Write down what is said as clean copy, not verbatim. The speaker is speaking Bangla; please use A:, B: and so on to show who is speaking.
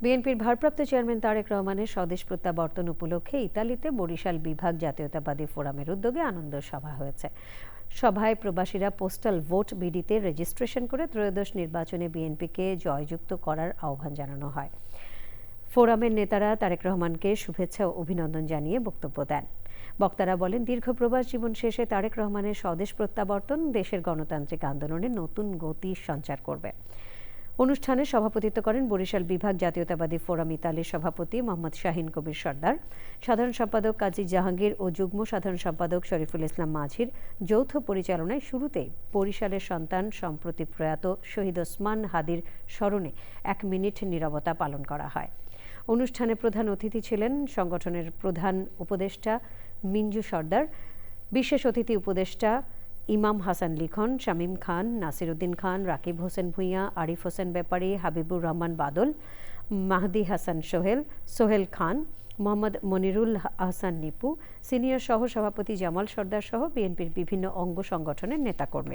A: বিএনপির ভারপ্রাপ্ত চেয়ারম্যান তারেক রহমানের স্বদেশ প্রত্যাবর্তন উপলক্ষে ইতালিতে বরিশাল বিভাগ জাতীয়তাবাদী ফোরামের উদ্যোগে আনন্দ সভা হয়েছে। সভায় প্রবাসীরা পোস্টাল ভোট বিডিতে রেজিস্ট্রেশন করে ত্রয়োদশ নির্বাচনে বিএনপিকে জয়যুক্ত করার আহ্বান জানানো হয়। ফোরামের নেতারা তারেক রহমানকে শুভেচ্ছা ও অভিনন্দন জানিয়ে বক্তব্য দেন। বক্তারা বলেন, দীর্ঘ প্রবাস জীবন শেষে তারেক রহমানের স্বদেশ প্রত্যাবর্তন দেশের গণতান্ত্রিক আন্দোলনে নতুন গতি সঞ্চার করবে। অনুষ্ঠানে সভাপতিত্ব করেন বরিশাল বিভাগ জাতীয়তাবাদী ফোরাম ইতালির সভাপতি মোহাম্মদ শাহিন কবির সর্দার, সাধারণ সম্পাদক কাজী জাহাঙ্গীর ও যুগ্ম সাধারণ সম্পাদক শরীফুল ইসলাম মাঝির যৌথ পরিচালনায় শুরুতেই বরিশালের সন্তান সম্প্রতি প্রয়াত শহীদ ওসমান হাদির স্মরণে 1 মিনিট নীরবতা পালন করা হয়। অনুষ্ঠানে প্রধান অতিথি ছিলেন সংগঠনের প্রধান উপদেষ্টা মিঞ্জু সর্দার, বিশেষ অতিথি উপদেষ্টা ইমাম হাসান লিখন, শামীম খান, নাসির উদ্দিন খান, রাকিব হোসেন ভূঁইয়া, আরিফ হোসেন ব্যাপারী, হাবিবুর রহমান বাদল, মাহদি হাসান সোহেল খান, মোহাম্মদ মনিরুল আহসান নিপু, সিনিয়র সহ সভাপতি জামাল সর্দার সহ বিএনপির বিভিন্ন অঙ্গ সংগঠনের নেতাকর্মীরা।